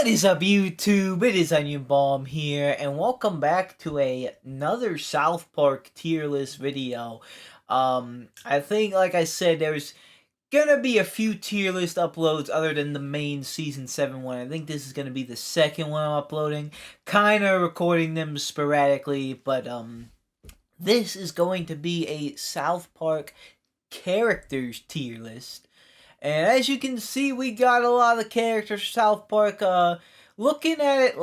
What is up, YouTube? It is Onion Bomb here, and welcome back to another South Park tier list video. I think, like I said, there's gonna be a few tier list uploads other than the main season 7 one. I think this is gonna be the second one I'm uploading, kind of recording them sporadically, but this is going to be a South Park characters tier list. And as you can see, we got a lot of the characters for South Park. Looking at it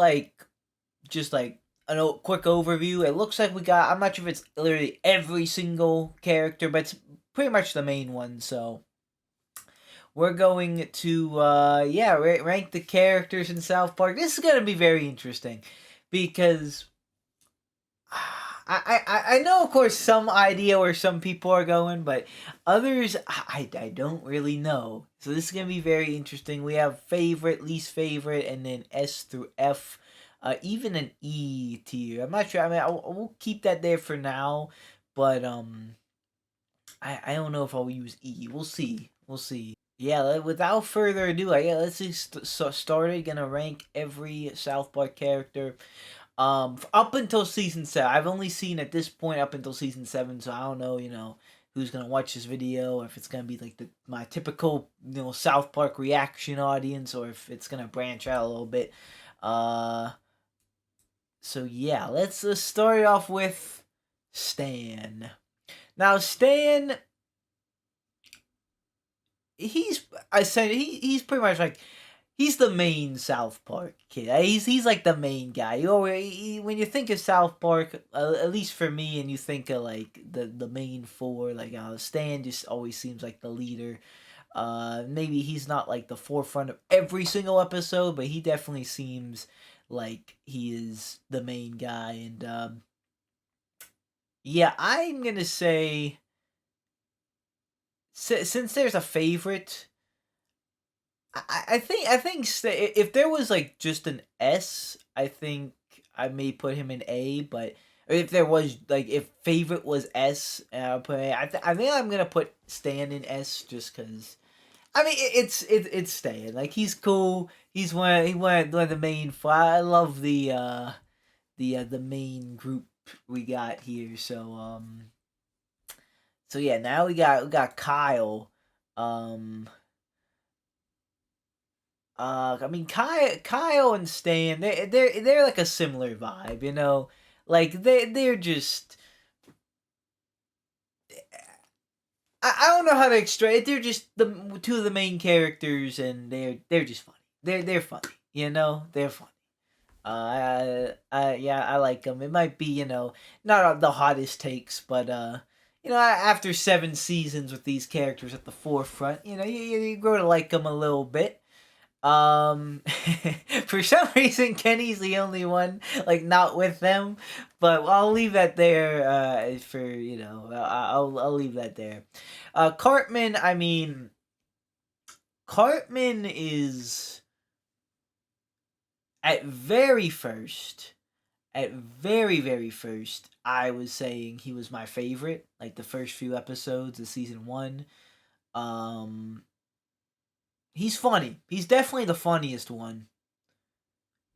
just like a quick overview, it looks like we got, I'm not sure if it's literally every single character, but it's pretty much the main one. So we're going to, rank the characters in South Park. This is going to be very interesting because I know, of course, some idea where some people are going, but others, I don't really know. So this is going to be very interesting. We have favorite, least favorite, and then S through F. Even an E tier. I'm not sure. I mean, we'll keep that there for now, but I don't know if I'll use E. We'll see. We'll see. Yeah, without further ado, let's just started. Gonna rank every South Park character. Up until season 7, I've only seen at this point up until season 7, so I don't know, who's gonna watch this video, or if it's gonna be like my typical, South Park reaction audience, or if it's gonna branch out a little bit. So yeah, let's start it off with Stan. Now Stan, he's pretty much like, he's the main South Park kid. He's like the main guy. When you think of South Park, at least for me, and you think of like the main four, like Stan just always seems like the leader. Maybe he's not like the forefront of every single episode, but he definitely seems like he is the main guy. And yeah, I'm gonna say, since there's a favorite, I think if there was like just an S, I think I may put him in A. But if there was like, if favorite was S, I'll put A. I think I'm gonna put Stan in S, just because. I mean, it's Stan. Like, he's cool. He's one of the main. I love the main group we got here. So yeah. Now we got Kyle. I mean, Kyle and Stan, they're like a similar vibe, like they're just, I don't know how to explain it. They're just the two of the main characters, and they're just funny. They're funny, they're funny. Yeah, I like them. It might be, not the hottest takes, but after 7 seasons with these characters at the forefront, you grow to like them a little bit. For some reason, Kenny's the only one like not with them, but I'll leave that there. I'll leave that there. Cartman, I mean, Cartman is at very first, very first, I was saying he was my favorite. Like the first few episodes of season 1. He's funny. He's definitely the funniest one.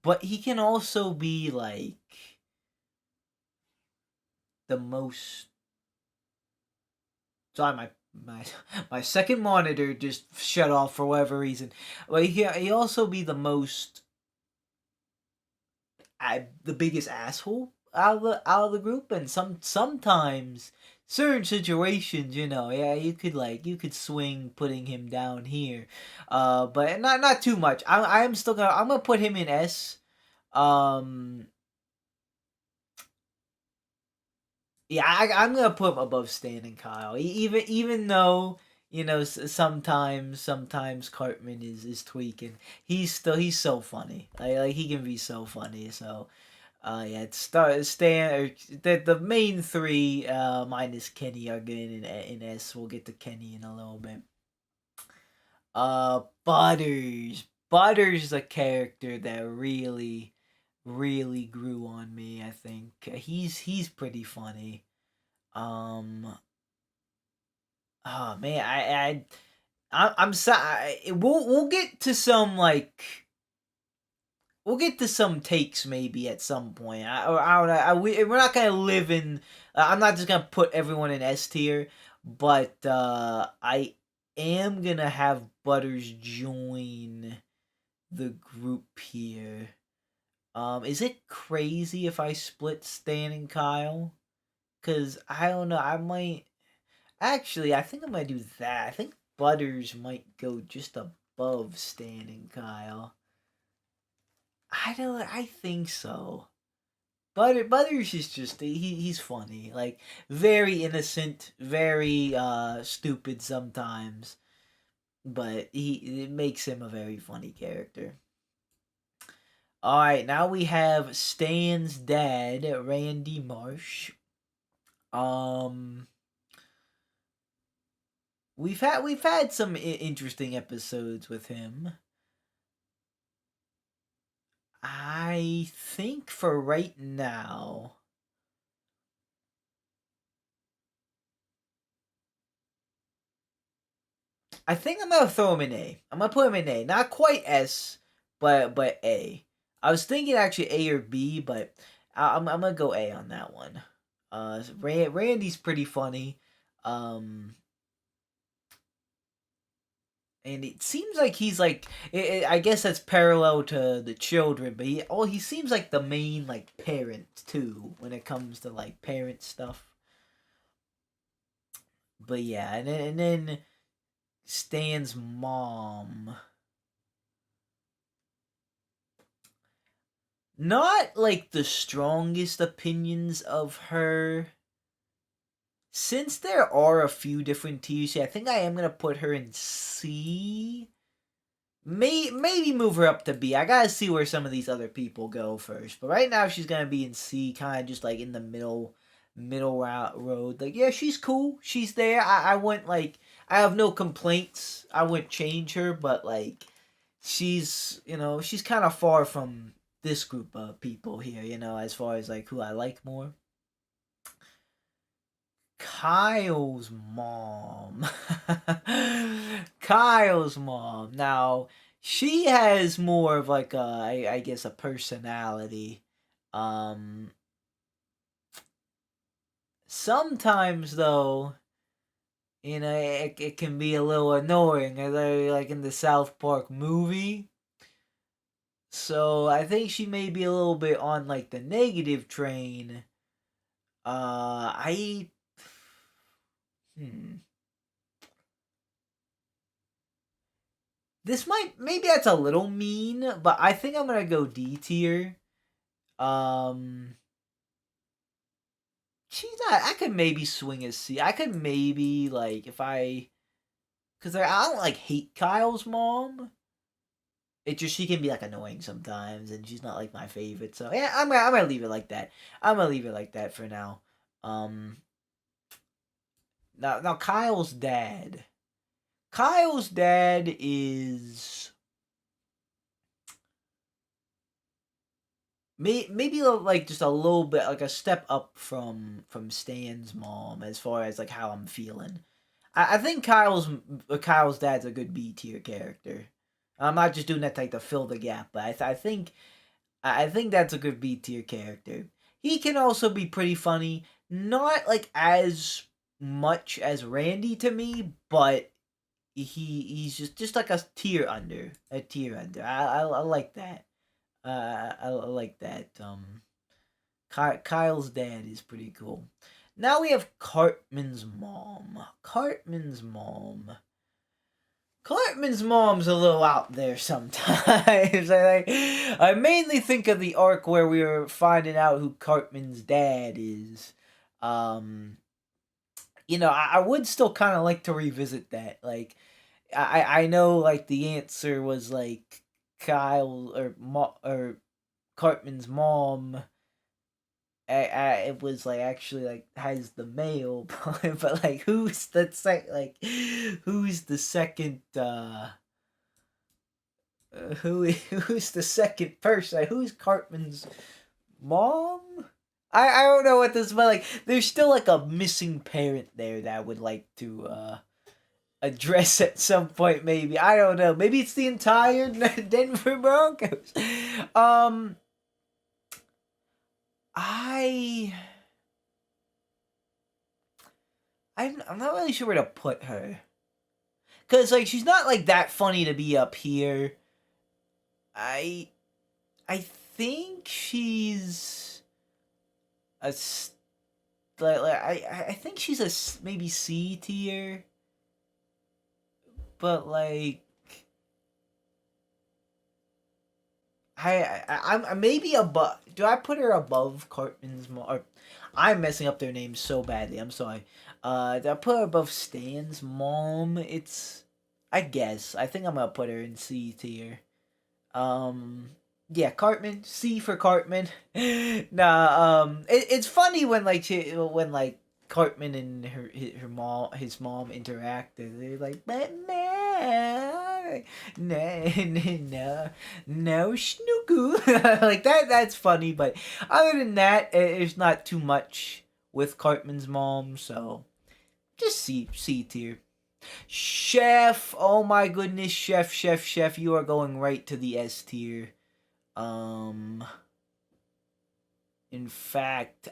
But he can also be like the most. Sorry, my second monitor just shut off for whatever reason. But he also be the most, the biggest asshole out of the group, and sometimes certain situations, yeah, you could swing putting him down here, but not too much. I'm gonna put him in S. Yeah, I'm gonna put him above Stan and Kyle. Even though, sometimes Cartman is tweaking. He's so funny. Like he can be so funny. So, yeah, Stan, or the main three, minus Kenny, are good in S. We'll get to Kenny in a little bit. Butters. Butters is a character that really grew on me. I think he's pretty funny. Oh man, I'm sorry. We'll get to some like we'll get to some takes maybe at some point. I don't know. We're not gonna live in. I'm not just gonna put everyone in S tier, but I am gonna have Butters join the group here. Is it crazy if I split Stan and Kyle? Cause I don't know. I might actually. I think I might do that. I think Butters might go just above Stan and Kyle. I don't. I think so. Butters is just he's funny, like very innocent, very stupid sometimes, but it makes him a very funny character. All right, now we have Stan's dad, Randy Marsh. Um, we've had some interesting episodes with him. I think for right now, I think I'm gonna throw him in A. I'm gonna put him in A. Not quite S, but A. I was thinking actually A or B, but I'm gonna go A on that one. Randy's pretty funny, um, and it seems like he's like I guess that's parallel to the children, but he seems like the main like parent too when it comes to like parent stuff. But yeah, and then Stan's mom. Not like the strongest opinions of her. Since there are a few different tiers, I think I am gonna put her in C. Maybe move her up to B. I gotta see where some of these other people go first. But right now she's gonna be in C, kind of just like in the middle road. Like yeah, she's cool. She's there. I wouldn't like. I have no complaints. I wouldn't change her, but like, she's kind of far from this group of people here. As far as like who I like more. Kyle's mom. Kyle's mom. Now, she has more of like I guess a personality. Um Sometimes though, it can be a little annoying, like in the South Park movie. So, I think she may be a little bit on like the negative train. I hmm This might maybe that's a little mean, but I think I'm gonna go D tier. Um, she's not. I could maybe swing a C. I could maybe like if because I don't like hate Kyle's mom. It just she can be like annoying sometimes, and she's not like my favorite. So yeah, I'm gonna leave it like that. I'm gonna leave it like that for now. Um, now Kyle's dad. Kyle's dad is maybe like just a little bit like a step up from Stan's mom as far as like how I'm feeling. I think Kyle's dad's a good B tier character. I'm not just doing that to, like to fill the gap, but I think that's a good B tier character. He can also be pretty funny, not like as much as Randy to me, but he's just like a tier under. I like that. I like that. Kyle's dad is pretty cool. Now we have Cartman's mom. Cartman's mom's a little out there sometimes. I mainly think of the arc where we were finding out who Cartman's dad is. Um, I would still kind of like to revisit that. Like, I know like the answer was like Kyle or Cartman's mom. It was like actually like has the male, but like who's the second who's the second person? Like, who's Cartman's mom? I don't know what this, but like there's still like a missing parent there that I would like to address at some point. Maybe, I don't know. Maybe it's the entire Denver Broncos. Um, I I'm not really sure where to put her. Cause like she's not like that funny to be up here. I I think she's a I think she's a maybe C tier, but like I'm maybe above. Do I put her above Cartman's mom? Or I'm messing up their names so badly. I'm sorry. Do I put her above Stan's mom? It's I guess. I think I'm gonna put her in C tier. Um, yeah, Cartman. C for Cartman. Nah. It's funny when like when like Cartman and his mom interact. They're like, but no, no, no, Snooku. Like that. That's funny. But other than that, it's not too much with Cartman's mom. So just C tier. Chef, oh my goodness, chef, you are going right to the S tier. Um, in fact,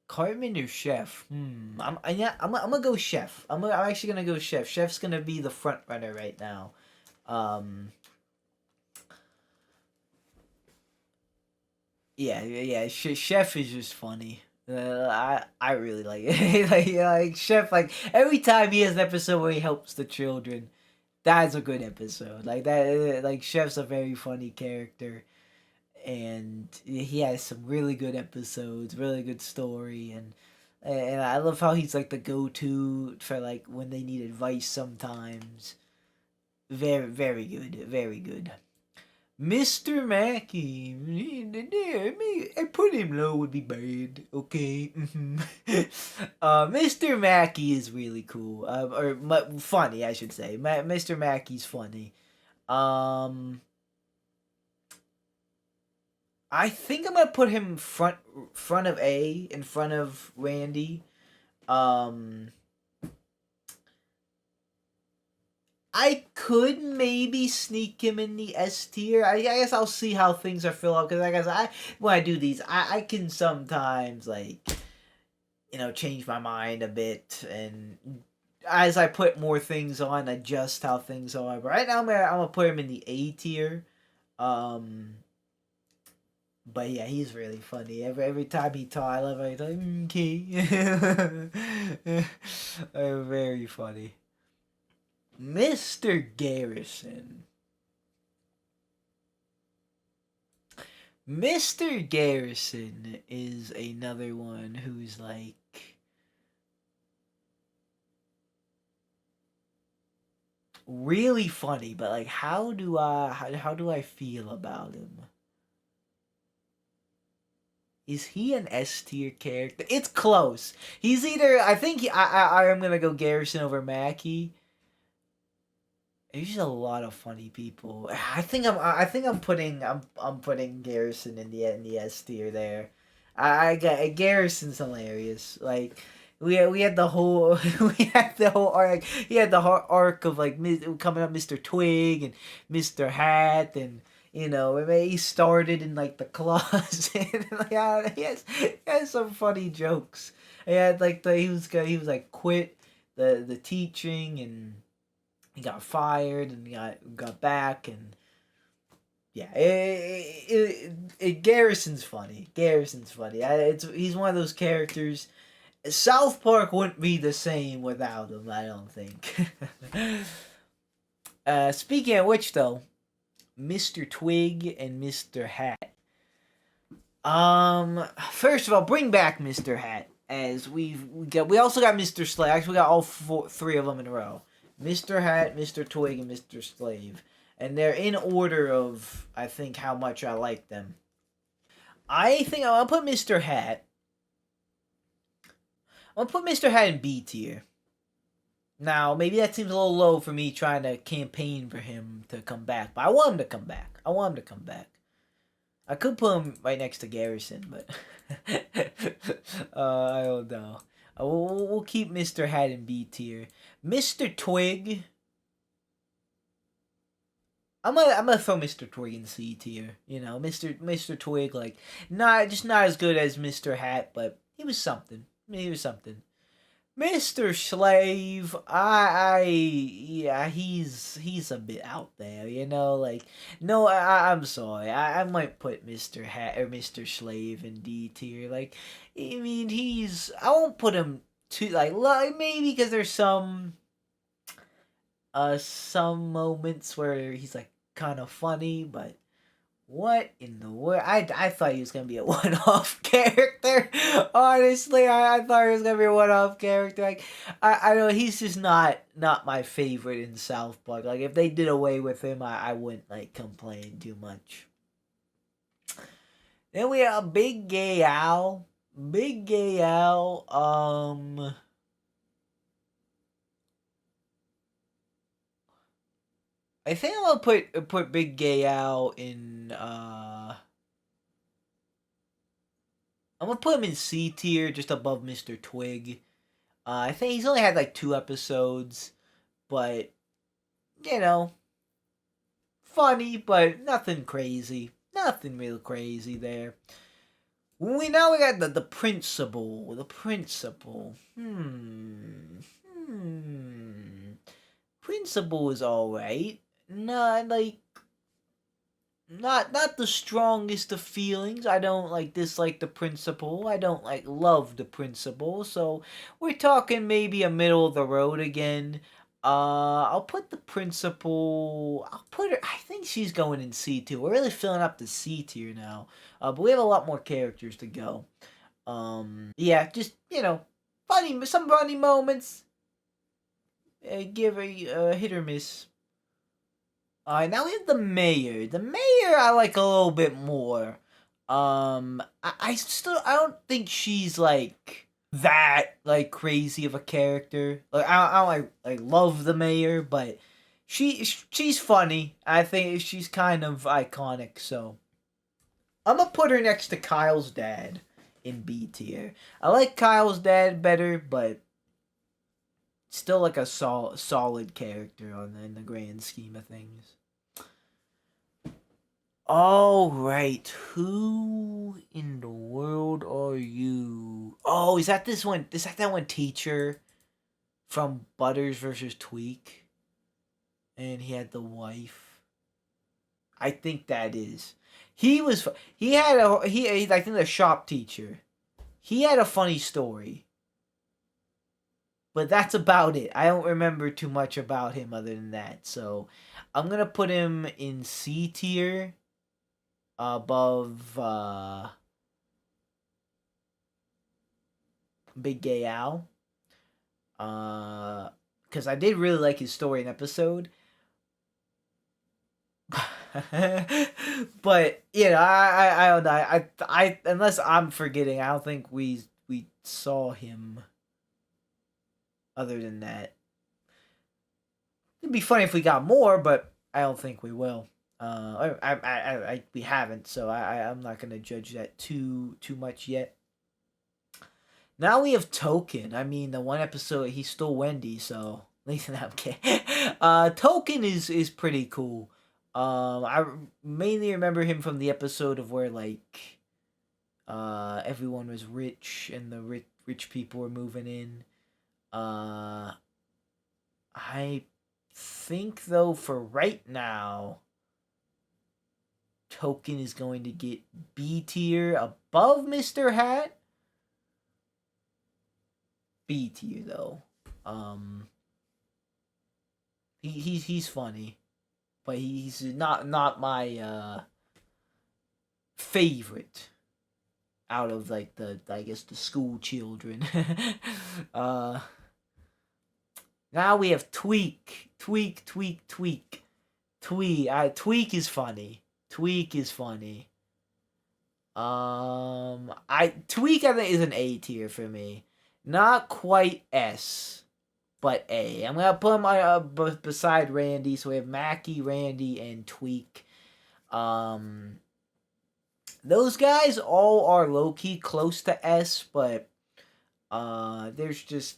Cartman or Chef? I'm gonna go Chef. I'm actually gonna go Chef. Chef's gonna be the front runner right now. Um, yeah. Chef is just funny. I really like it. like Chef, like every time he has an episode where he helps the children, that's a good episode. Like that, like Chef's a very funny character, and he has some really good episodes, really good story, and I love how he's like the go-to for like when they need advice sometimes. Very good, very good. Mr. Mackey, I put him low would be bad, okay? Mr. Mackey is really cool, funny, I should say. Mr. Mackey's funny. Um, I think I'm gonna put him front of A, in front of Randy. Um, I could maybe sneak him in the S tier. I guess I'll see how things are filled up because I guess when I do these, I can sometimes like change my mind a bit, and as I put more things on, adjust how things are. But right now I'm gonna put him in the A tier. Um, but yeah, he's really funny. Every time he talks, I love it. He's like, okay. Very funny. Mr. Garrison. Mr. Garrison is another one who's like really funny, but like how do I feel about him? Is he an S tier character? It's close. He's either I am gonna go Garrison over Mackie. There's just a lot of funny people. I think I'm putting Garrison in the S tier there. I got Garrison's hilarious. Like we had the whole arc. He had the whole arc of like coming up Mr. Twig and Mr. Hat, and he started in like the closet. Like, he has some funny jokes. He had like he was like quit the teaching, and he got fired and got back, and yeah, Garrison's funny. Garrison's funny. He's one of those characters. South Park wouldn't be the same without him, I don't think. Speaking of which, though, Mr. Twig and Mr. Hat. First of all, bring back Mr. Hat, as we also got Mr. Slave. Actually, we got all three of them in a row. Mr. Hat, Mr. Twig, and Mr. Slave. And they're in order of, I think, how much I like them. I think I'll put Mr. Hat. I'll put Mr. Hat in B tier. Now, maybe that seems a little low for me trying to campaign for him to come back. But I want him to come back. I could put him right next to Garrison, but I don't know. We'll keep Mr. Hat in B tier. Mr. Twig. I'm gonna throw Mr. Twig in C tier. You know, Mr. Twig, like, not as good as Mr. Hat, but he was something. He was something. Mr. Slave, yeah, he's a bit out there, you know. Like, no, I'm sorry, I might put Mr. Hat or Mr. Slave in D tier. Like, I mean, I won't put him too like maybe because there's some moments where he's like kind of funny, but what in the world? I thought he was gonna be a one-off character. Honestly, I thought he was gonna be a one-off character. Like, I know he's just not my favorite in South Park. Like, if they did away with him, I wouldn't like complain too much. Then we have Big Gay Al. Big Gay Al. I think I'm gonna put Big Gay Al in. I'm gonna put him in C tier, just above Mr. Twig. I think he's only had like 2 episodes, but you know, funny, but nothing crazy. Nothing real crazy there. We got the principal. The principal. Principal is alright. Not like not the strongest of feelings. I don't like dislike the principal. I don't like love the principal. So we're talking maybe a middle of the road again. I'll put the principal. I'll put her. I think she's going in C tier. We're really filling up the C tier now. But we have a lot more characters to go. Yeah, just some funny moments. Give a hit or miss. Alright, now we have the mayor. The mayor I like a little bit more. I don't think she's like that like crazy of a character. Like I don't like love the mayor, but she's funny. I think she's kind of iconic. So I'm gonna put her next to Kyle's dad in B tier. I like Kyle's dad better, but still like a solid character in the grand scheme of things. All right, who in the world are you? Oh, is that this one? Is that one teacher from Butters versus Tweak? And he had the wife. I think that is. He was. He had a. I think the shop teacher. He had a funny story. But that's about it. I don't remember too much about him other than that. So I'm gonna put him in C tier above Big Gay Al. Because I did really like his story and episode. But I don't know. I unless I'm forgetting, I don't think we saw him. Other than that, it'd be funny if we got more, but I don't think we will. We haven't, so I'm not gonna judge that too much yet. Now we have Token. I mean, the one episode he stole Wendy, so at least I'm kidding. Token is pretty cool. I mainly remember him from the episode of where like everyone was rich and the rich people were moving in. I think though for right now, Token is going to get B tier above Mr. Hat. B tier though. He's funny, but he's not my favorite out of like the school children. Now we have Tweak. Tweak is funny. Tweak is funny. Tweak I think is an A tier for me. Not quite S, but A. I'm gonna put him beside Randy. So we have Mackie, Randy, and Tweak. Those guys all are low key close to S, but There's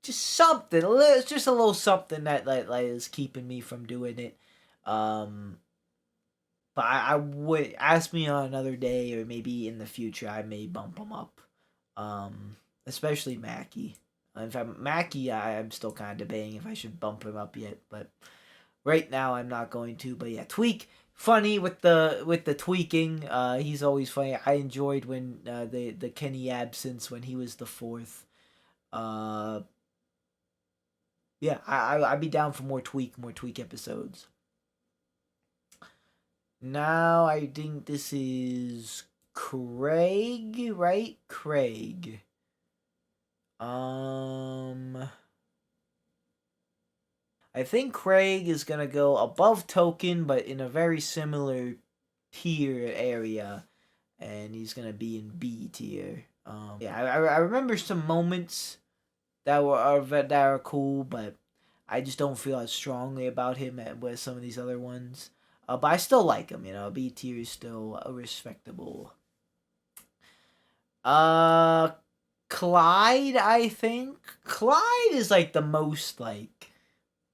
something, it's just a little something that like is keeping me from doing it. Um, but I would ask me on another day, or maybe in the future, I may bump him up. Um, Especially Mackie. In fact, Mackie, I'm still kind of debating if I should bump him up yet, but right now I'm not going to. But yeah, Tweak, funny with the tweaking. He's always funny. I enjoyed when the Kenny absence when he was the fourth. Uh, yeah, I'd be down for more tweak episodes. Now I think this is Craig, right? Craig. I think Craig is gonna go above Token, but in a very similar tier area, and he's gonna be in B tier. Yeah, I remember some moments that are cool, but I just don't feel as strongly about him with some of these other ones. But I still like him. B tier is still respectable. Uh, Clyde, I think Clyde is like the most like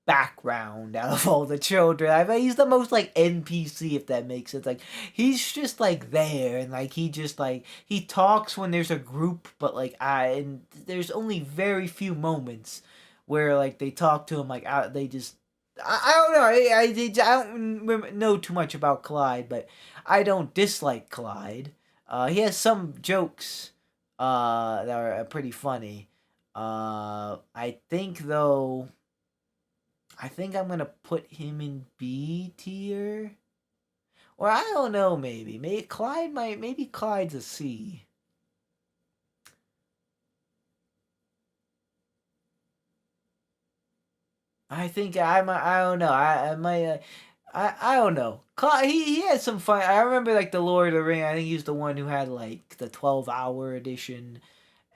background out of all the children. I mean, he's the most like NPC, if that makes sense. Like, he's just like there, and like he just like he talks when there's a group, but like and there's only very few moments where like they talk to him. Like they just I don't know. I don't know too much about Clyde, but I don't dislike Clyde. He has some jokes that are pretty funny. I think though, I think I'm gonna put him in B tier. Or I don't know, maybe Clyde's a C. I think I don't know. I might I don't know. He had some fun. I remember like the Lord of the Ring. I think he's the one who had like the 12-hour edition,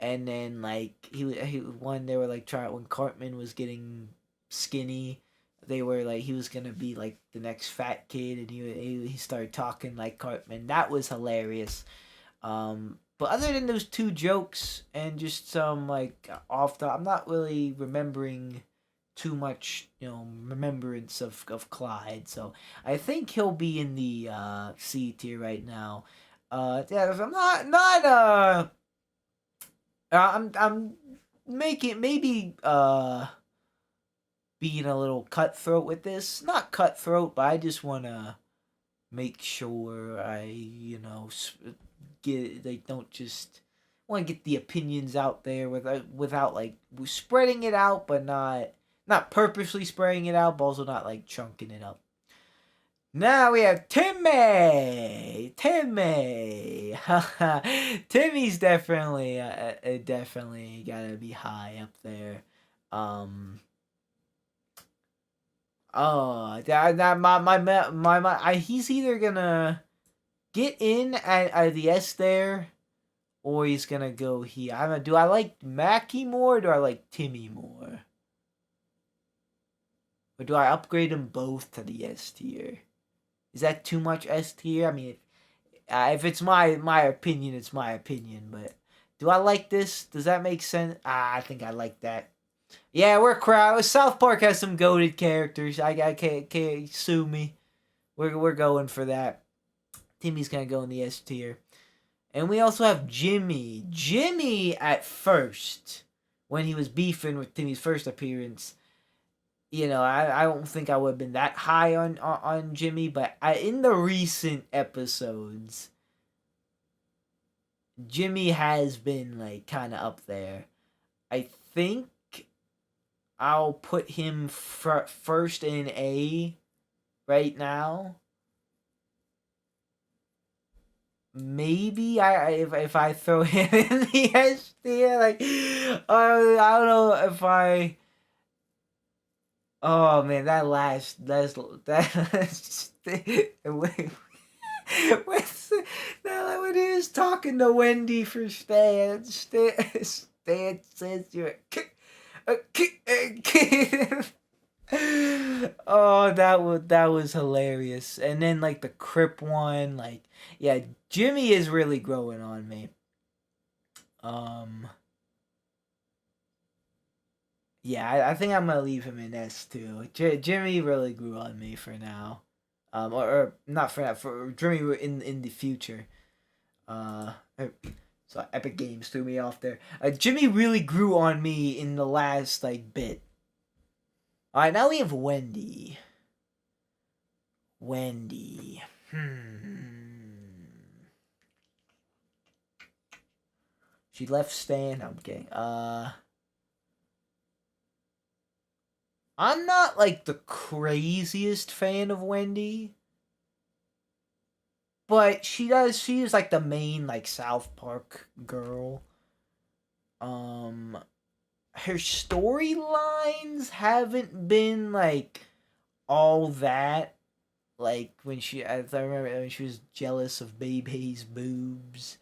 and then like he one they were like trying when Cartman was getting skinny. They were like he was gonna be like the next fat kid, and he started talking like Cartman. That was hilarious. But other than those two jokes and just some like off the, I'm not really remembering too much, remembrance of Clyde. So I think he'll be in the C tier right now. Yeah, I'm I'm making maybe being a little cutthroat with this. Not cutthroat, but I just wanna make sure I get they don't just want to get the opinions out there without like spreading it out, but not purposely spreading it out, but also not like chunking it up. Now we have Timmy. Timmy's definitely gotta be high up there. Oh, that he's either gonna get in at the S there, or he's gonna go here. I don't know. Do I like Mackie more, or do I like Timmy more? Or do I upgrade them both to the S tier? Is that too much S tier? I mean, if it's my opinion, it's my opinion. But do I like this? Does that make sense? I think I like that. Yeah, we're crowd. South Park has some goated characters. I can't sue me. We're going for that. Timmy's gonna go in the S tier. And we also have Jimmy. Jimmy at first, when he was beefing with Timmy's first appearance, I don't think I would have been that high on Jimmy, but in the recent episodes, Jimmy has been like kind of up there. I think I'll put him first in A right now. Maybe if I throw him in the S tier, like I don't know if I. Oh man, that's when he was talking to Wendy for Stan says you're oh, that was hilarious. And then like the Crip one, yeah, Jimmy is really growing on me. Yeah, I think I'm gonna leave him in S too. Jimmy really grew on me for now, or not for now, for Jimmy in the future. Er, so Epic Games threw me off there. Jimmy really grew on me in the last like bit. All right, now we have Wendy. Wendy. She left Stan. No, I'm kidding. I'm not like the craziest fan of Wendy, but she is like the main like South Park girl. Um her storylines haven't been like all that, like when I remember when she was jealous of Bebe's boobs,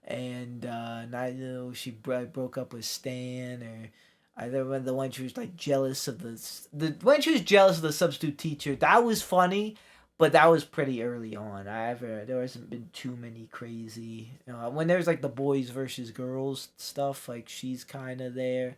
and I know she broke up with Stan, or I remember the one she was like jealous of the when she was jealous of the substitute teacher. That was funny, but that was pretty early on. There hasn't been too many crazy when there's like the boys versus girls stuff. Like she's kind of there.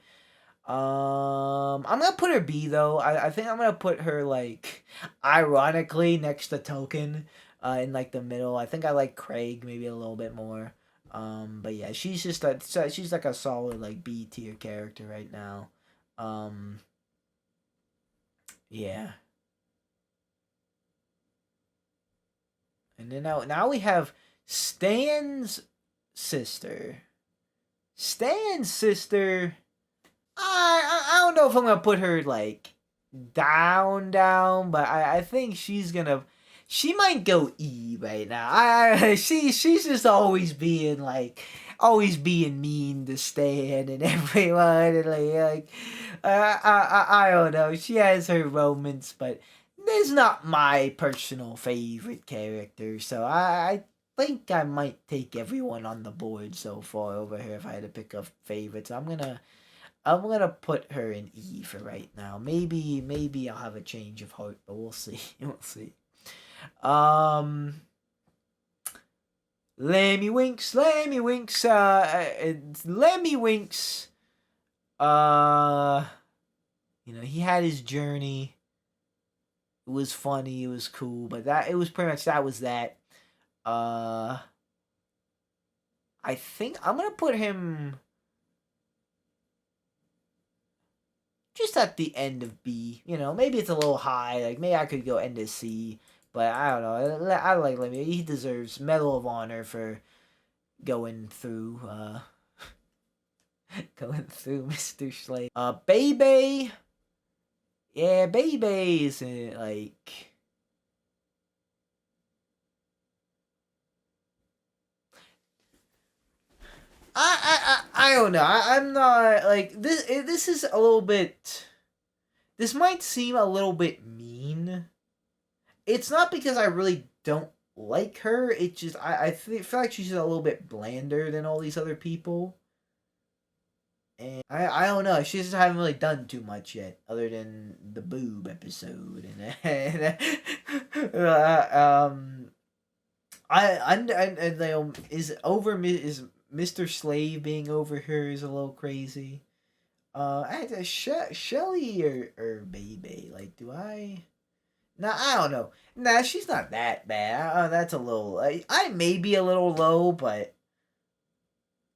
I'm gonna put her B though. I think I'm gonna put her like ironically next to Token, in like the middle. I think I like Craig maybe a little bit more. But yeah, she's like a solid like B tier character right now. Um, yeah. And then now we have Stan's sister. Stan's sister. I don't know if I'm gonna put her like down, but I think she might go E right now. She's just always being mean to Stan and everyone, and I don't know. She has her moments, but it's not my personal favorite character. So I think I might take everyone on the board so far over here if I had to pick a favorite. So I'm gonna put her in E for right now. Maybe I'll have a change of heart, but we'll see. We'll see. Um, Lemmy Winks. Lemmy Winks. Uh, he had his journey. It was funny. It was cool, but it was pretty much that was that. Uh, I think I'm gonna put him just at the end of B. Maybe it's a little high. Like maybe I could go end of C, but I don't know. I like Lemmy. He deserves Medal of Honor for going through going through Mr. Slade. Bebe. Yeah, Bebe is like. I don't know. I'm not like this. This is a little bit. This might seem a little bit mean. It's not because I really don't like her. It's just I feel like she's a little bit blander than all these other people. And I don't know. She just haven't really done too much yet, other than the boob episode is Mr. Slave being over her is a little crazy. Shelly or Baby, like, do I? Nah, I don't know. Nah, she's not that bad. That's a little. I may be a little low, but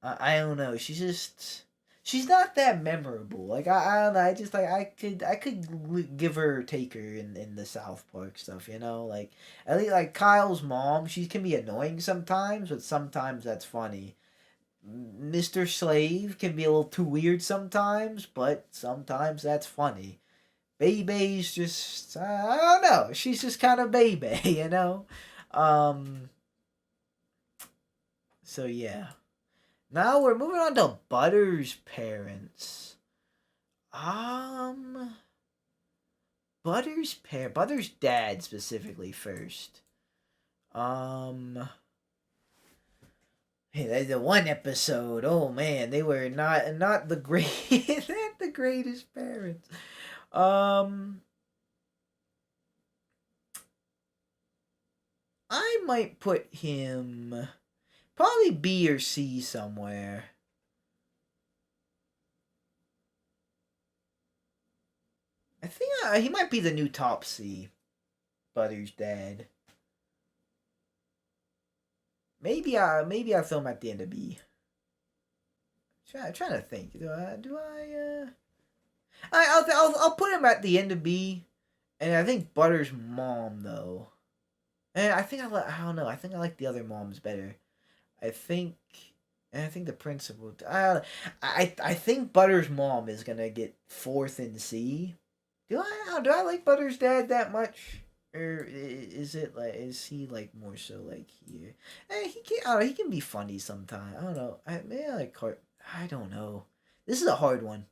I don't know. She's not that memorable. Like I don't know. I just like I could give her take her in the South Park stuff. Like at least like Kyle's mom. She can be annoying sometimes, but sometimes that's funny. Mr. Slave can be a little too weird sometimes, but sometimes that's funny. Bebe's just I don't know. She's just kind of Bebe. Um. So yeah. Now we're moving on to Butter's parents. Butter's dad specifically first. Hey, that's the one episode. Oh man, they were not the great, not the greatest parents. I might put him probably B or C somewhere. I think he might be the new top C. Butter's dad. Maybe I film at the end of B. Trying to think. I'll put him at the end of B, and I think Butter's mom though. And I don't know. I think I like the other moms better. I think and I think the principal. I think Butter's mom is gonna get fourth in C. Do I like Butter's dad that much? Or is he like more so like here? He can I don't know, he can be funny sometimes. I don't know. Maybe I like I don't know. This is a hard one.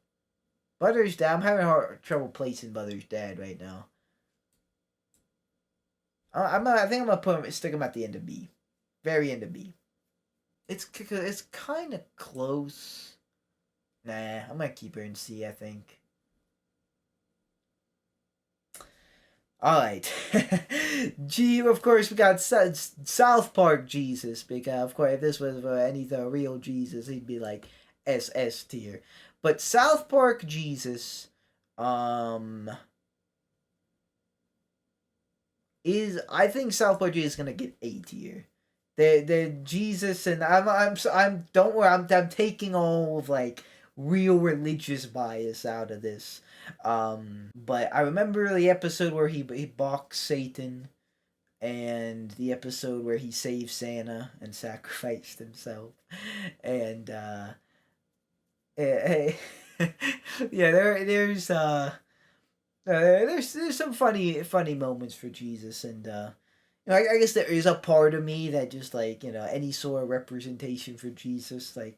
Butter's dad. I'm having trouble placing Butter's dad right now. I think I'm gonna stick him at the end of B, very end of B. It's kind of close. Nah, I'm gonna keep her in C. I think. All right. G, of course, we got South Park Jesus, because, of course, if this was any the real Jesus, he'd be like SS tier. But South Park Jesus, I think South Park Jesus is gonna get A tier. The Jesus, and I'm don't worry, I'm taking all of like real religious bias out of this. But I remember the episode where he boxed Satan, and the episode where he saved Santa and sacrificed himself, and eh, yeah, there's some funny moments for Jesus, and I guess there is a part of me that just like any sort of representation for Jesus, like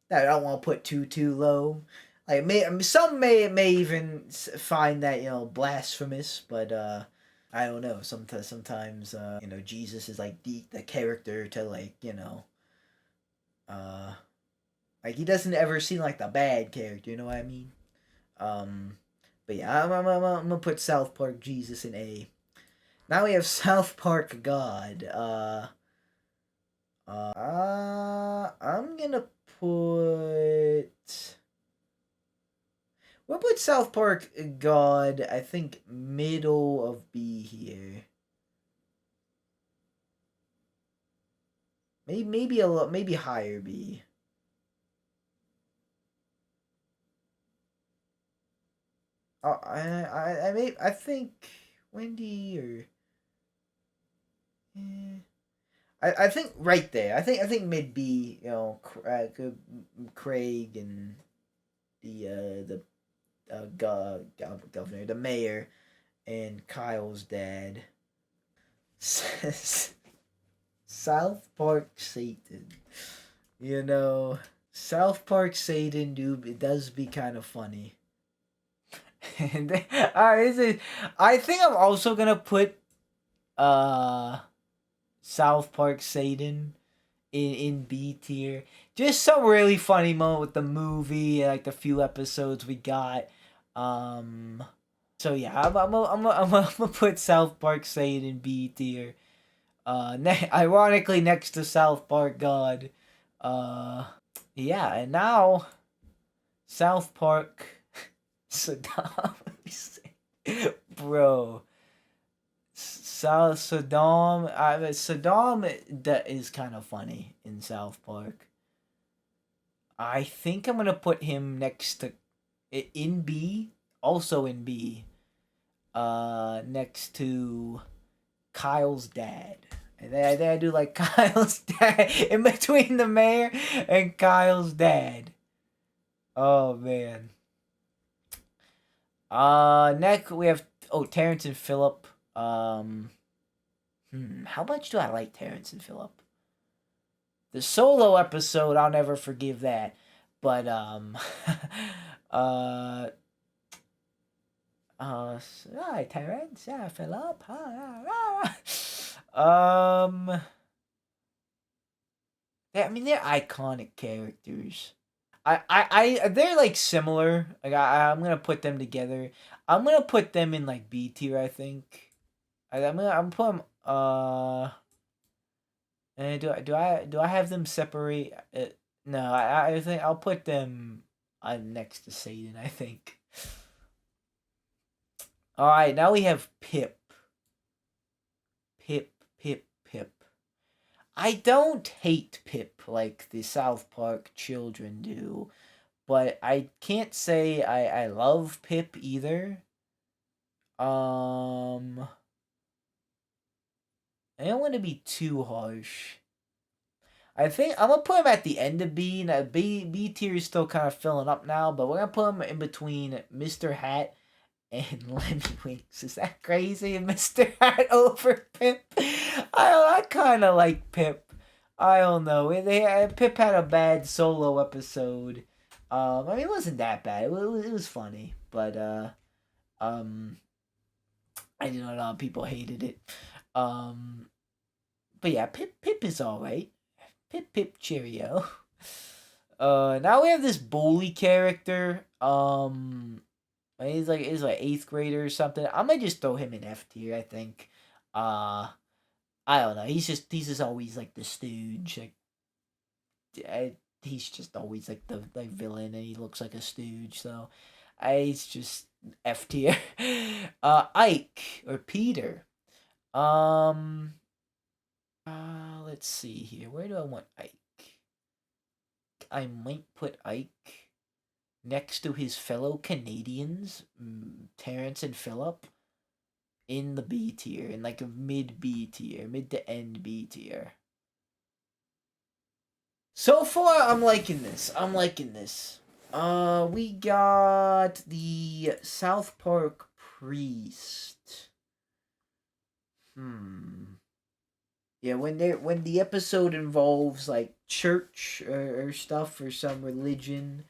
that I don't want to put too low. Like some may even find that blasphemous, but I don't know. Sometimes Jesus is like the character to uh like he doesn't ever seem like the bad character. You know what I mean? But yeah, I'm gonna put South Park Jesus in A. Now we have South Park God. I'm gonna put. We'll put South Park God. I think middle of B here. Maybe a lot. Maybe higher B. I think Wendy or. Eh. I think right there. I think mid B. Craig and the governor, the mayor, and Kyle's dad. South Park Satan. South Park Satan, dude, it does be kind of funny. And I think I'm also gonna put South Park Satan in B tier. Just some really funny moment with the movie, like the few episodes we got. So yeah, I'm gonna put South Park Satan in B tier. Ironically next to South Park God. Yeah, and now South Park Saddam. Bro. Saddam that is kind of funny in South Park. I think I'm gonna put him next to in B, also in B. Next to Kyle's dad. And then I do like Kyle's dad in between the mayor and Kyle's dad. Oh man. Next we have Terrence and Phillip. How much do I like Terrence and Phillip? The solo episode, I'll never forgive that. But hi Terrence, yeah, Phillip. They're iconic characters. They're like similar. Like I'm gonna put them together. I'm gonna put them in like B tier. I think. I'm put them. And do I have them separate? No, I think I'll put them next to Satan. I think. Alright, now we have Pip. Pip, Pip, Pip. I don't hate Pip like the South Park children do, but I can't say I love Pip either. I don't want to be too harsh. I think I'm gonna put him at the end of B. Now B tier is still kind of filling up now, but we're gonna put him in between Mr. Hat and Lemmy Winks. Is that crazy? Mr. Hat over Pip? I kind of like Pip. I don't know. Pip had a bad solo episode. I mean, it wasn't that bad. It was funny, but um, I don't know. A lot of people hated it. Um, but yeah, Pip is all right. Pip cheerio. Now we have this bully character. He's like eighth grader or something. I'm gonna just throw him in F tier. I think. I don't know. He's just always like the stooge. He's just always like the villain, and he looks like a stooge. So, he's just F tier. Ike or Peter. Um. Let's see here. Where do I want Ike? I might put Ike next to his fellow Canadians, Terrence and Philip, in the B tier, in like a mid B tier, mid to end B tier. So far, I'm liking this. We got the South Park priest. Yeah, when the episode involves like church or stuff or some religion,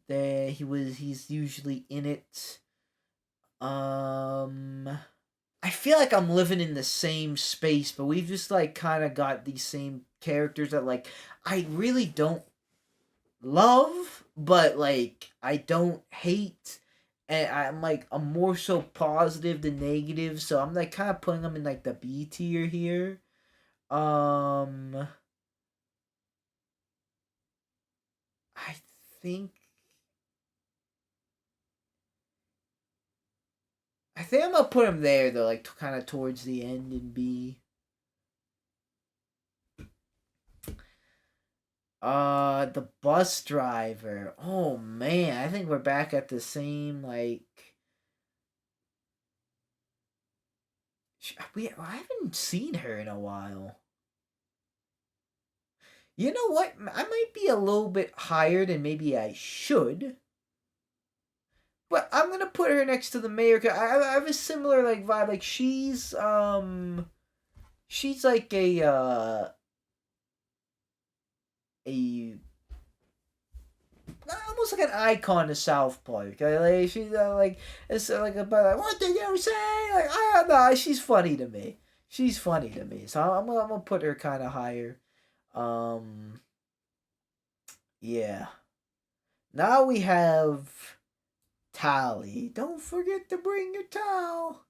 he's usually in it. I feel like I'm living in the same space, but we've just like kind of got these same characters that like I really don't love, but like I don't hate, and I'm more so positive than negative, so I'm like kind of putting them in like the B tier here. Um, I think I'm gonna put him there though, like kind of towards the end in B. The bus driver. Oh man, I think we're back at the same like. I haven't seen her in a while. You know what? I might be a little bit higher than maybe I should. But I'm gonna put her next to the mayor. I have a similar like vibe. Like she's like a almost like an icon of South Park. Like she's like it's like about like what did you say? Like I don't know. She's funny to me. She's funny to me. So I'm gonna put her kind of higher. Um, yeah. Now we have Tally. Don't forget to bring your towel.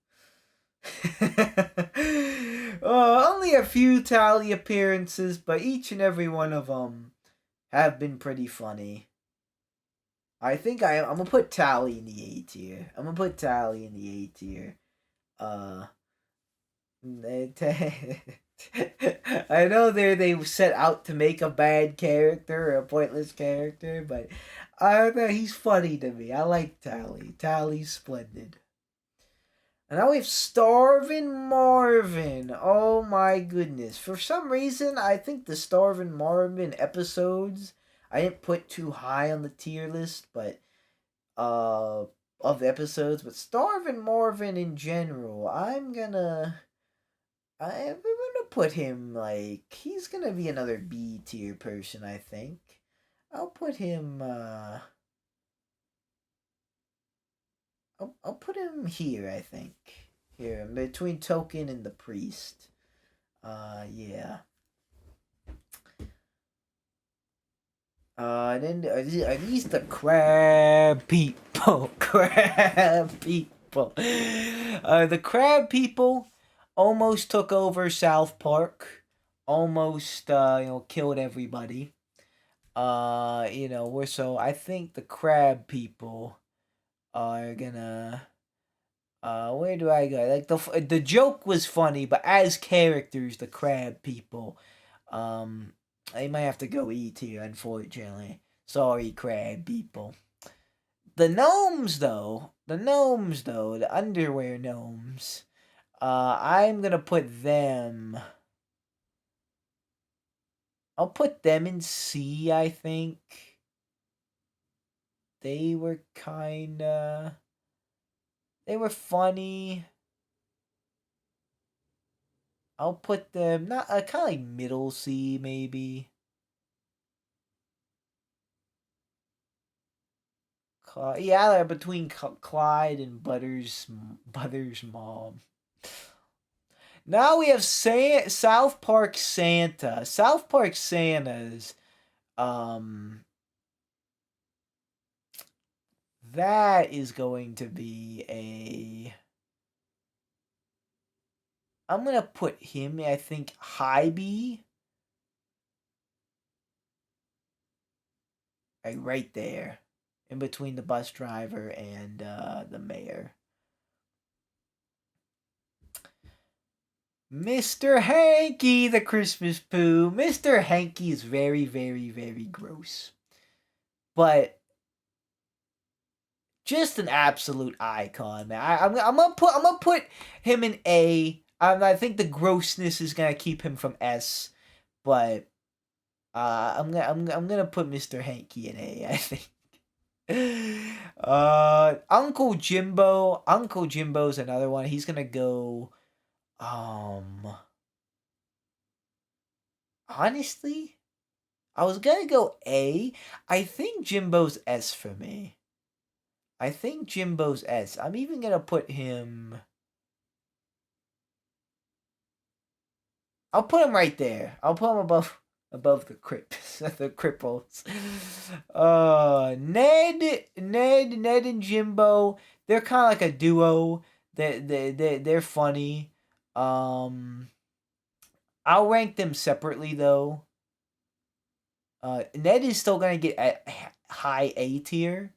Only a few Tally appearances, but each and every one of them have been pretty funny. I think I'm gonna put Tally in the A tier. I'm gonna put Tally in the A tier. Uh, I know they set out to make a bad character or a pointless character, but I don't know. He's funny to me. I like Tally. Tally's splendid. And now we have Starvin' Marvin. Oh my goodness. For some reason, I think the Starvin' Marvin episodes I didn't put too high on the tier list, but of episodes, but Starvin' Marvin in general, I'm gonna put him like he's gonna be another B tier person, I think. I'll put him I'll put him here, I think. Here, between Token and the Priest. Yeah. Then are these the crab people? Crab people. The crab people almost took over South Park. Almost, killed everybody. We're so I think the crab people are gonna Where do I go? Like the joke was funny, but as characters, the crab people, um, they might have to go E tier, unfortunately. Sorry, crab people. The underwear gnomes. I'm gonna put them. I'll put them in C. I think they were kinda. They were funny. I'll put them not kind of like middle C maybe. Yeah, they're between Clyde and Butters' mom. Now we have South Park Santa. South Park Santa's um that is going to be a I'm gonna put him, I think, high B. Like right there. In between the bus driver and the mayor. Mr. Hanky, the Christmas poo. Mr. Hanky is very, very, very gross. But just an absolute icon, man. I'm gonna put him in A. I think the grossness is gonna keep him from S, but I'm gonna put Mr. Hanky in A. I think. Uncle Jimbo. Uncle Jimbo's another one. He's gonna go. Honestly, I was gonna go A. I think Jimbo's S for me. I think Jimbo's S. I'm even gonna put him. I'll put him right there. I'll put him above the crips, the cripples. Ned and Jimbo. They're kind of like a duo. They're funny. Um, I'll rank them separately though. Ned is still gonna get a high A tier.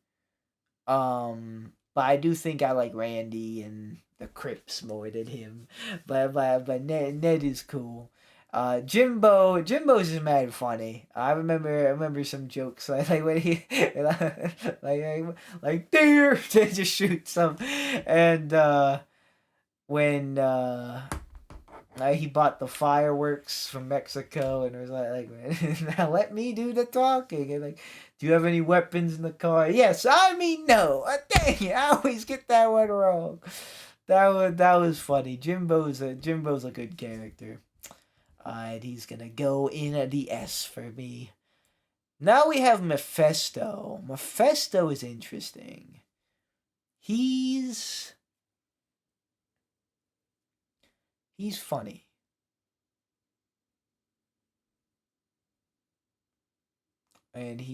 But I do think I like Randy and the Crips more than him. But Ned is cool. Jimbo's just mad funny. I remember some jokes like when he like deer to just shoot some, and when he bought the fireworks from Mexico and it was like now let me do the talking and like, do you have any weapons in the car? Yes, I mean no. Dang it, I always get that one wrong. That was funny. Jimbo's a good character. And he's gonna go in the S for me. Now we have Mephisto. Mephisto is interesting. He's funny. And I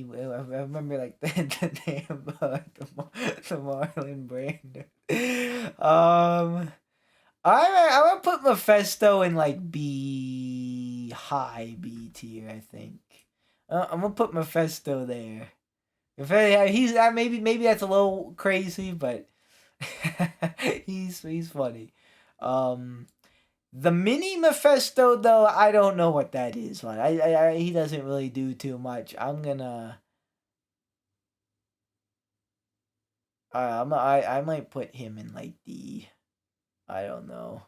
remember like the name the Marlon Brando. I'm gonna put Mephisto in like B high B tier. I think I'm gonna put Mephisto there. If he's maybe that's a little crazy, but he's funny. Um, the mini Mephisto though, I don't know what that is. One, he doesn't really do too much. I'm gonna. I might put him in like D. I don't know.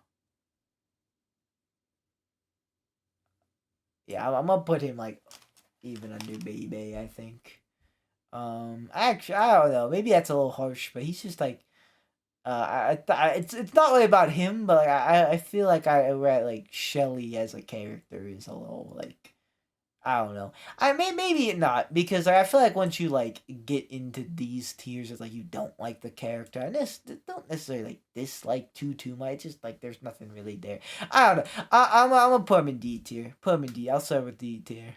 Yeah, I'm gonna put him like even under Baby. I think. Actually, I don't know. Maybe that's a little harsh, but he's just like. It's not really about him, but like, I feel like I read like Shelly as a character is a little like I don't know. Maybe not because I feel like once you like get into these tiers, it's like you don't like the character. I just don't necessarily like dislike too much. It's just like there's nothing really there. I don't know. I'm gonna put him in D tier. Put him in D. I'll start with D tier.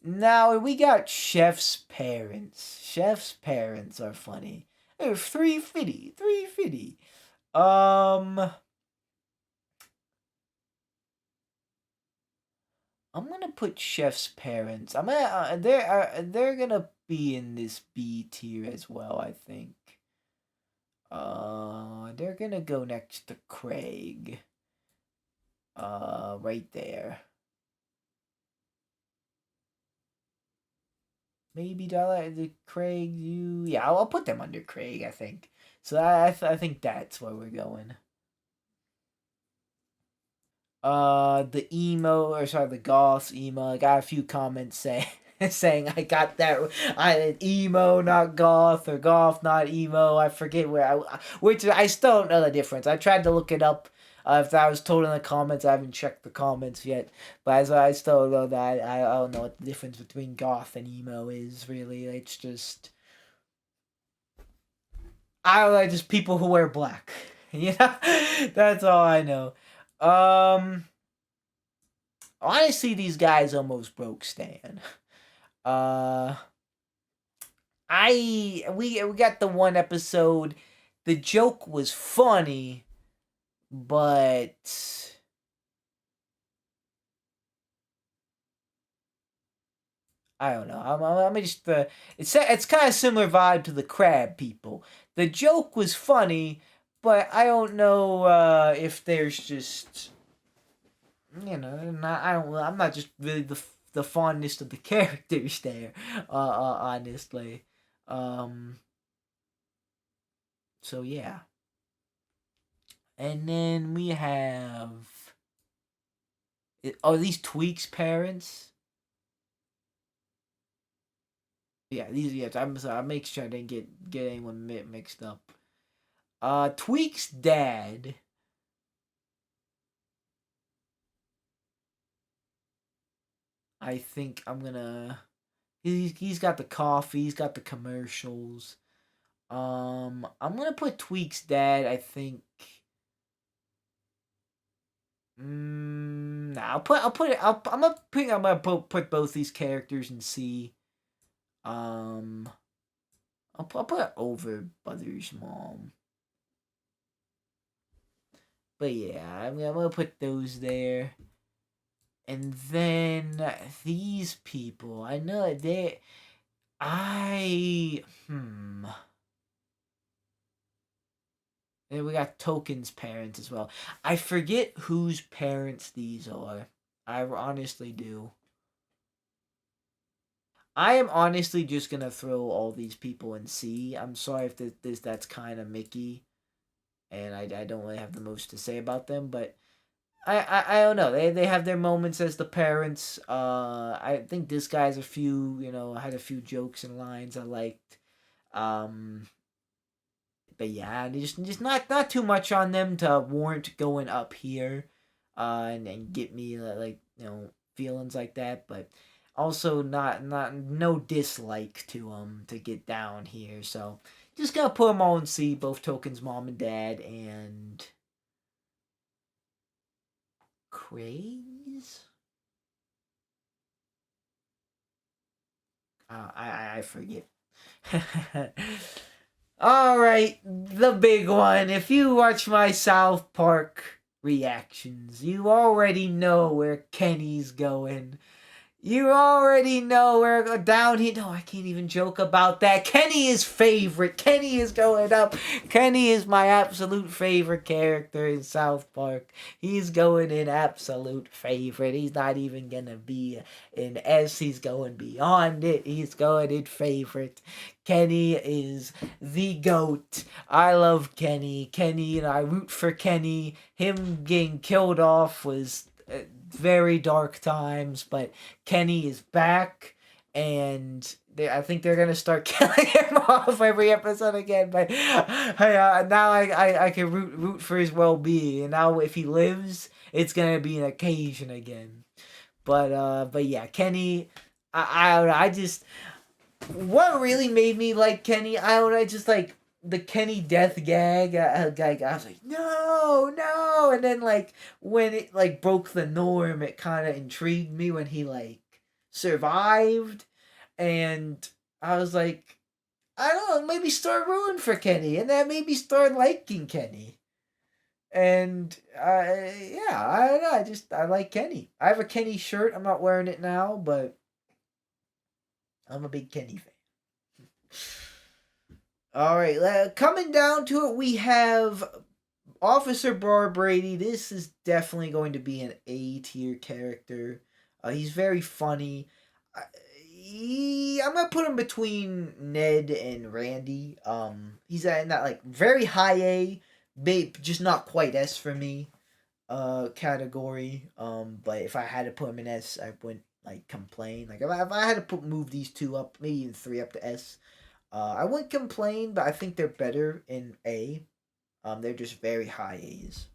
Now we got Chef's parents. Chef's parents are funny. They're 350. 350. Um. I'm gonna put Chef's parents. I'm gonna they're gonna be in this B tier as well. I think. They're gonna go next to Craig. Right there. Maybe the Craig. Yeah, I'll put them under Craig. I think. So I think that's where we're going. The emo, or sorry, the goth emo. I got a few comments saying I got that. I emo, not goth, or goth, not emo. I forget which I still don't know the difference. I tried to look it up. If I was told in the comments, I haven't checked the comments yet. But I still don't know that. I don't know what the difference between goth and emo is, really. It's just, I don't know, just people who wear black. You know? That's all I know. Honestly, these guys almost broke Stan. Uh, we got the one episode. The joke was funny, but I don't know. I'm just it's kind of similar vibe to the crab people. The joke was funny, but I don't know if there's just, I'm not just really the fondness of the characters there. Honestly. Um. So yeah, and then we have. Are these Tweak's parents? Yeah, these. Yeah, I'm sorry. I make sure I didn't get anyone mixed up. Tweak's dad. I think I'm gonna. He's got the coffee. He's got the commercials. I'm gonna put Tweak's dad. I think. Nah, I'll put it. I'm gonna put both these characters in C. Um, I'll put it over Butter's mom. But yeah, I'm gonna put those there. And then these people, I know they. I And we got Token's parents as well. I forget whose parents these are. I honestly do. I am honestly just gonna throw all these people in C. I'm sorry if that's kind of Mickey, and I don't really have the most to say about them, but I don't know. They have their moments as the parents. I think this guy's a few, had a few jokes and lines I liked. Um, but yeah, just not too much on them to warrant going up here, and get me like feelings like that. But also not no dislike to them to get down here. So just gonna put them all in C. Both Tokens' mom and dad, and Craze. I forget. All right, the big one. If you watch my South Park reactions, you already know where Kenny's going. You already know we're down here. No, I can't even joke about that. Kenny is favorite. Kenny is going up. Kenny is my absolute favorite character in South Park. He's going in absolute favorite. He's not even gonna be in S. He's going beyond it. He's going in favorite. Kenny is the GOAT. I love Kenny. Kenny, and I root for Kenny. Him getting killed off was very dark times, but Kenny is back, and I think they're gonna start killing him off every episode again. But now I can root for his well being, and now if he lives, it's gonna be an occasion again. But yeah, Kenny, I don't know. I just what really made me like Kenny, I don't know. Just like the Kenny death gag, I was like, no, no, and then like when it like broke the norm, it kind of intrigued me when he like survived, and I was like, I don't know, maybe start rooting for Kenny, and then maybe start liking Kenny, and yeah, I don't know, I like Kenny. I have a Kenny shirt. I'm not wearing it now, but I'm a big Kenny fan. All right, coming down to it, we have Officer Bar Brady. This is definitely going to be an A tier character. He's very funny. I, I'm gonna put him between Ned and Randy. He's in that like very high A, just not quite S for me. Category. But if I had to put him in S, I wouldn't like complain. Like if I had to move these two up, maybe even three up to S. I wouldn't complain, but I think they're better in A. They're just very high A's.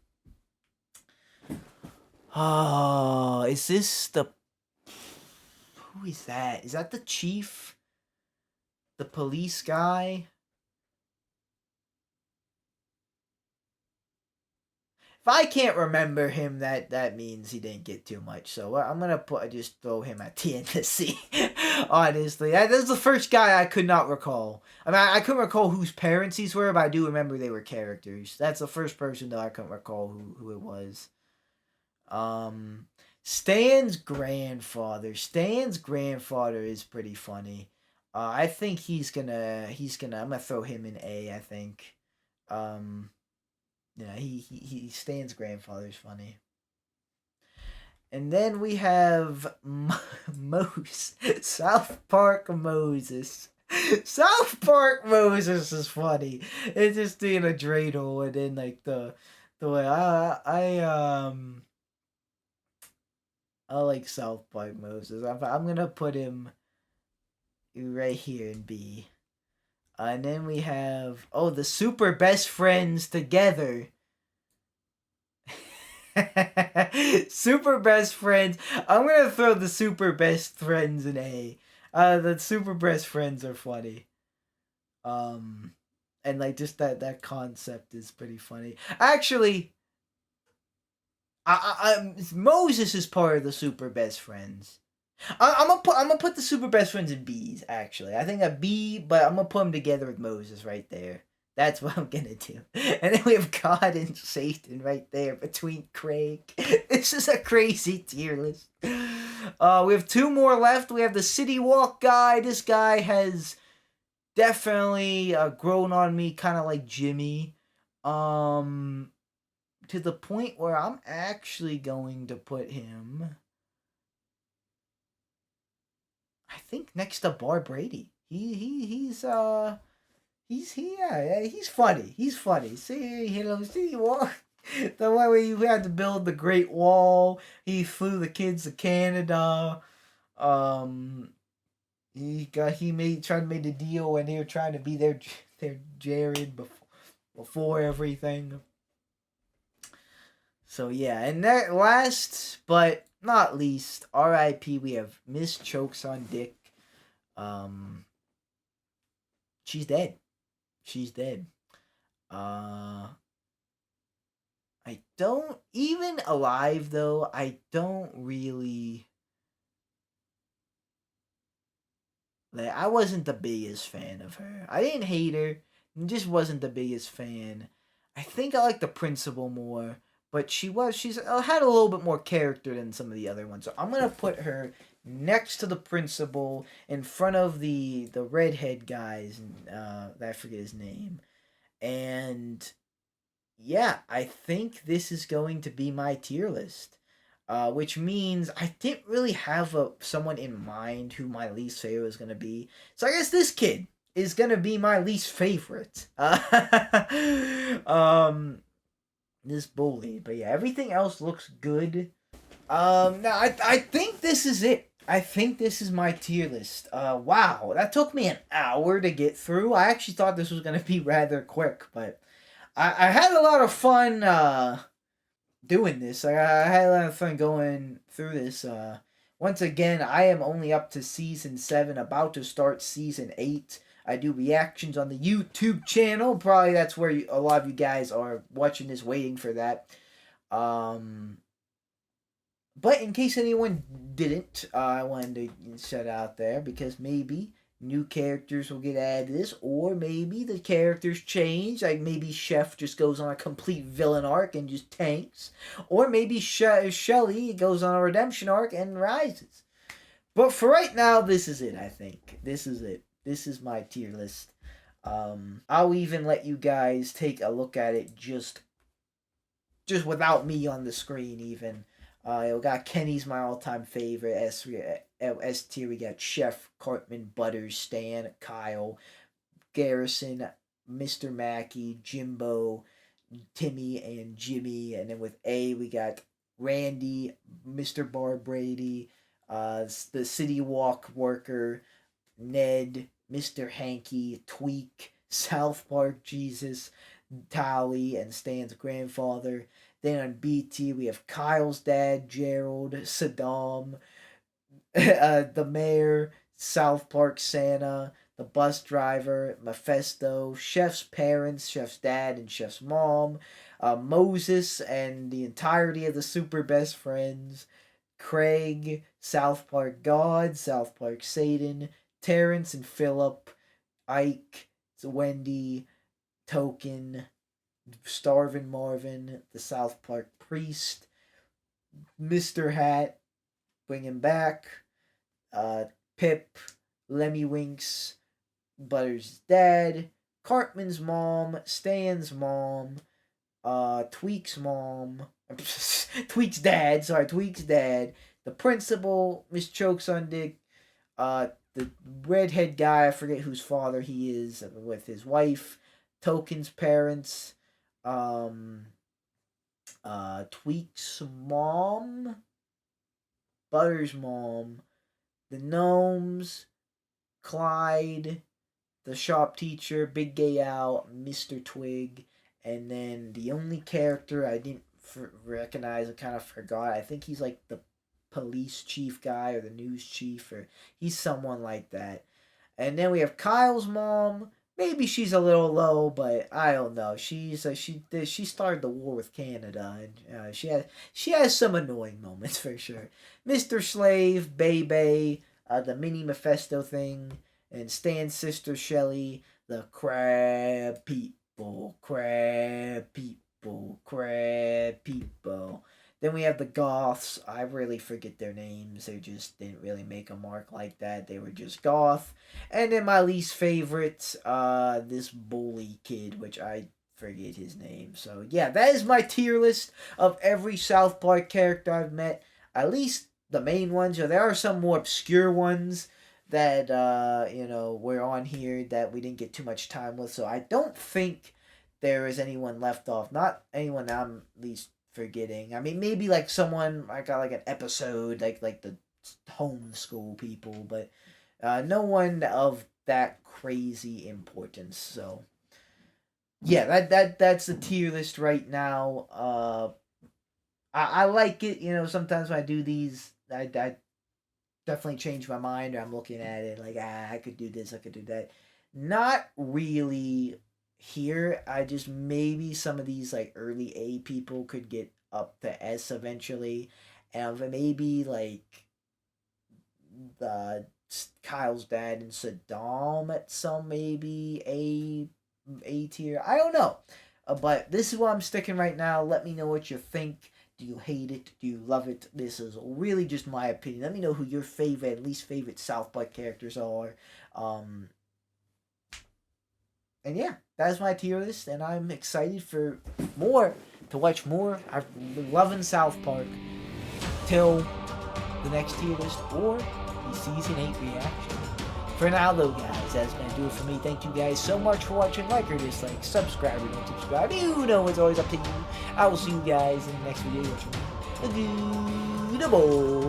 Oh, is this the... Who is that? Is that the chief? The police guy? If I can't remember him, that means he didn't get too much. So I'm gonna just throw him at the end of C. Honestly, that's the first guy I could not recall. I mean, I couldn't recall whose parents these were, but I do remember they were characters. That's the first person that I couldn't recall who it was. Stan's grandfather. Stan's grandfather is pretty funny. I think I'm gonna throw him in A. I think. Um, yeah, Stan's grandfather is funny. And then we have Moses, South Park Moses. South Park Moses is funny. It's just being a dreidel, and then like the way I like South Park Moses. I'm gonna put him right here in B. And then we have the super best friends together. Super best friends. I'm gonna throw the super best friends in A. The super best friends are funny. And like just that concept is pretty funny. Actually, Moses is part of the super best friends. I'm gonna put the super best friends in B's. Actually, I think a B, but I'm gonna put them together with Moses right there. That's what I'm gonna do. And then we have God and Satan right there between Craig. This is a crazy tier list. We have two more left. We have the City Walk guy. This guy has definitely grown on me, kind of like Jimmy. To the point where I'm actually going to put him, I think, next to Bar Brady. He's funny. He's funny. See what the way where you had to build the Great Wall. He flew the kids to Canada. He tried to make the deal when they were trying to be their Jared before everything. So yeah, and that last but not least, R.I.P. We have Miss Chokes on Dick. She's dead. She's dead. I don't even alive though. I don't really. Like, I wasn't the biggest fan of her. I didn't hate her. Just wasn't the biggest fan. I think I like the principal more, but she's had a little bit more character than some of the other ones. So I'm gonna put her next to the principal, in front of the redhead guys. That I forget his name, and yeah, I think this is going to be my tier list. Which means I didn't really have someone in mind who my least favorite was gonna be. So I guess this kid is gonna be my least favorite. This bully, but yeah, everything else looks good. Now I think this is it. I think this is my tier list. Wow, that took me an hour to get through. I actually thought this was gonna be rather quick, but I had a lot of fun doing this. I had a lot of fun going through this. Once again, I am only up to season 7, about to start season 8. I do reactions on the YouTube channel. Probably that's where a lot of you guys are watching this, waiting for that. But in case anyone didn't, I wanted to set out there because maybe new characters will get added to this, or maybe the characters change. Like maybe Chef just goes on a complete villain arc and just tanks, or maybe Shelly goes on a redemption arc and rises. But for right now, this is it. I think this is it. This is my tier list. I'll even let you guys take a look at it just without me on the screen even. We got Kenny's my all-time favorite. S tier we got Chef, Cartman, Butters, Stan, Kyle, Garrison, Mr. Mackey, Jimbo, Timmy, and Jimmy. And then with A we got Randy, Mr. Bar Brady, the City Walk worker, Ned, Mr. Hanky, Tweak, South Park Jesus, Tally, and Stan's grandfather. Then on BT, we have Kyle's dad, Gerald, Saddam, the mayor, South Park Santa, the bus driver, Mephisto, Chef's parents, Chef's dad, and Chef's mom, Moses, and the entirety of the Super Best Friends, Craig, South Park God, South Park Satan, Terrence and Philip, Ike, Wendy, Token, Starvin' Marvin, the South Park Priest, Mr. Hat, Bring Him Back, Pip, Lemmy Winks, Butter's dad, Cartman's mom, Stan's mom, Tweak's mom, Tweak's dad, the principal, Miss Chokesundick, the redhead guy, I forget whose father he is, with his wife, Token's parents, Tweak's mom, Butter's mom, the gnomes, Clyde, the shop teacher, Big Gay Al, Mr. Twig, and then the only character I didn't recognize, I kind of forgot. I think he's like the police chief guy or the news chief, or he's someone like that. And then we have Kyle's mom. Maybe she's a little low, but I don't know. She started the war with Canada, and she has some annoying moments for sure. Mr. Slave, Bebe, the mini Mephisto thing, and Stan's sister Shelly, the crab people. Then we have the Goths. I really forget their names. They just didn't really make a mark like that. They were just Goth. And then my least favorite, this bully kid, which I forget his name. So yeah, that is my tier list of every South Park character I've met. At least the main ones. There are some more obscure ones that were on here that we didn't get too much time with. So I don't think there is anyone left off. Not anyone I'm at least forgetting. I mean, maybe like someone I got like an episode like the homeschool people, but no one of that crazy importance. So yeah, that's the tier list right now. I like it. Sometimes when I do these, I definitely change my mind, or I'm looking at it like, I could do this, I could do that. Not really here. I just, maybe some of these like early A people could get up to S eventually, and maybe like the Kyle's dad and Saddam at some maybe A tier. I don't know, but this is what I'm sticking right now. Let me know what you think. Do you hate it? Do you love it? This is really just my opinion. Let me know who your favorite, least favorite South Park characters are. And yeah, that's my tier list, and I'm excited for more, to watch more. I've been loving South Park. Till the next tier list or the Season 8 reaction. For now, though, guys, that's going to do it for me. Thank you guys so much for watching. Like or dislike, subscribe or don't subscribe. You know it's always up to you. I will see you guys in the next video. Goodbye.